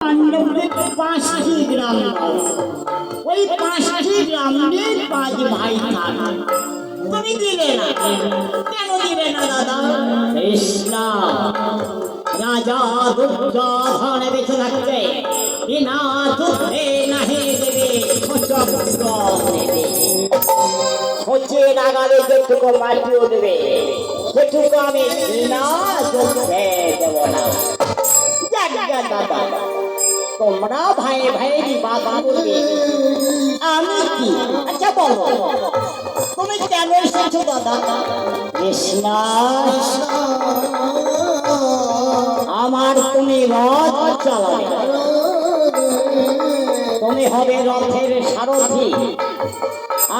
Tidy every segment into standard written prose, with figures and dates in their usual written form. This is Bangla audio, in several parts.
পাণ্ডবদের 5টি গ্রাম, ওই 5টি গ্রামে 5 ভাই থাকে। তুমি দিলে না, কেন দিবে না দাদা? কৃষ্ণ রাজা দুর্যোধন বেঁচে থাকতে বিনা যুদ্ধে নাহি দেবে, হচ্ছে নাগালে যেটুকু মাটিও দেবে সেটুকু আমি বিনা যুদ্ধে দেব না। দাদা তোমরা ভাই ভাই বিবাদ করবে, আমি কি? আচ্ছা বলো তুমি কেন এসেছো দাদা? কৃষ্ণ আমার তুমি রথ চালাবে, তুমি হবে রথের সারথি,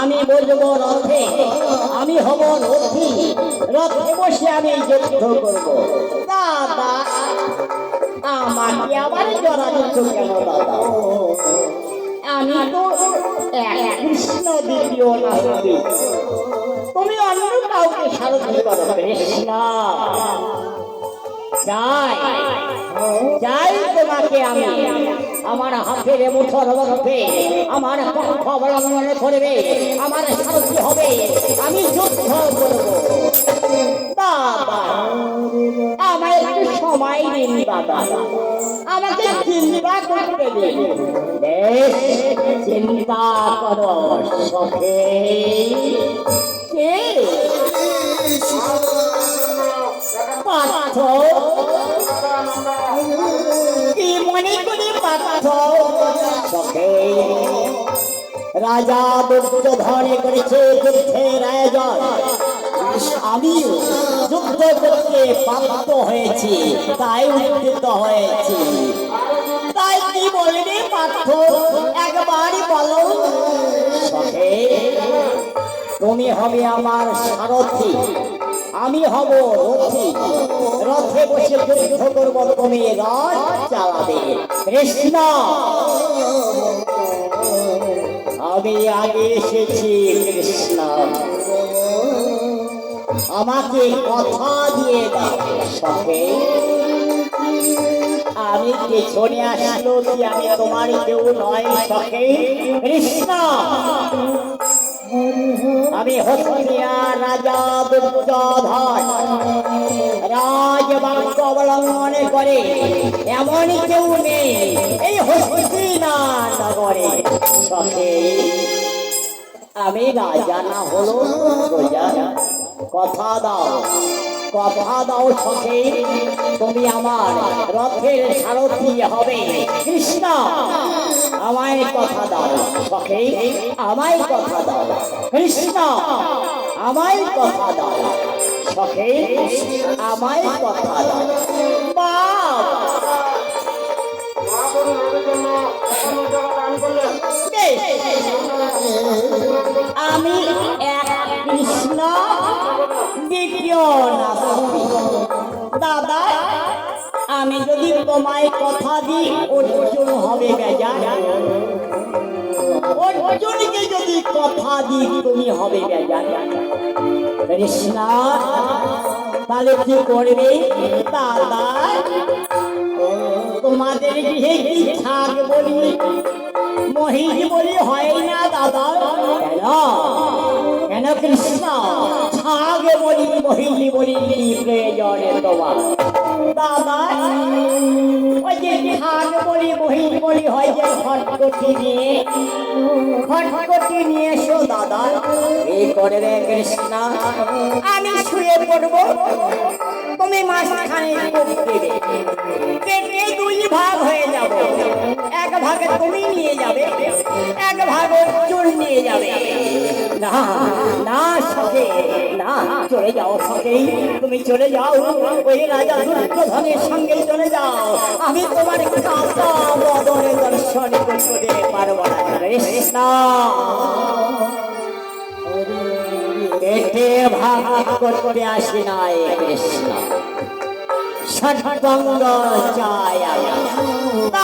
আমি বলবো রথে, আমি হব রথি, রথে বসে আমি যুদ্ধ করব। দাদা আমাকে আবার জড়া দিচ্ছ কেন দাদা? আমি তো এক কৃষ্ণ দ্বিতীয় না, তুমি অন্য কাউকে সারথি করো। কৃষ্ণ যাই যাই তোমাকে আমি আমার হাতের মুঠোর মধ্যে আমার পক্ষ অবলম্বন করবে, আমার সারথি হবে, আমি যুদ্ধ করব। বাবা আমায় একটু সময় দিন বাবা, আমাকে চিন্তা করতে দিন। চিন্তা করো সখে, কে পার্থ কি মনে করে পার্থ? সখে রাজা দুর্যোধন করেছে যুদ্ধের আয়োজন, আমি যুদ্ধ করতে বাধ্য হয়েছি, তাই উদ্যত হয়েছি। তাই কি বলবে পার্থ একবারই বলো। সখে তুমি হবে আমার সারথি, আমি হব রথি, রথে বসে যুদ্ধ করব, তুমি রথ চালাবে। কৃষ্ণ আমি আগে এসেছি, কৃষ্ণ আমাকে কথা দিয়ে দাও। সখে আমি পেছনে আসলো কি আমি তোমার কেউ নয় সখে। কৃষ্ণ আমি হস্তিয়া রাজা দুর্যোধন, রাজবাক্য অবলম্বন করে এমন কেউ নেই এই হস্তিনা নগরে। সখে আমি রাজা না হলো প্রজা, কথা দাও, কথা দাও সখে তুমি আমার রথের সারথি হবে। কৃষ্ণ আমায় কথা দাও সখে, আমায় কথা দাও। কৃষ্ণ আমায় কথা দাও সখে, আমায় কথা দাও। আমি এক কৃষ্ণ দ্বিতীয় না। দাদা আমি যদি তোমায় কথা দিই অর্জুন হবে বেজার, অর্জুনকে যদি কথা দিই তুমি হবে বেজার। কৃষ্ণ তাহলে কি করবে? দাদা তোমাদের গৃহে কি ছাগ বলি মহিষ বলি হয় না দাদা? কেন কেন কৃষ্ণ ছাগ বলি মহিষ বলি কি প্রয়োজনে তোমার? দাদা ওই যে ছাগ বলি মহিষ বলি হয় যে খটখটি নিয়ে এসো দাদা। এই করে রে কৃষ্ণ আমি শুয়ে পড়বো, তুমি মাঝখানে দেবে, পেটে 2 ভাগ হয়ে যাবে, এক ভাগে তুমি নিয়ে যাবে, এক ভাগ অর্জুন নিয়ে যাবে। না না সখে না, চলে যাও সখে, তুমি চলে যাও, ওই রাজা দুর্যোধনের সঙ্গে চলে যাও, আমি তোমার কাঁচা বদনে দর্শন করতে পারবো না। কৃষ্ণ পেটে ভাগ করতে আসি নাই, কৃষ্ণ ষড়ঙ্গ চায়।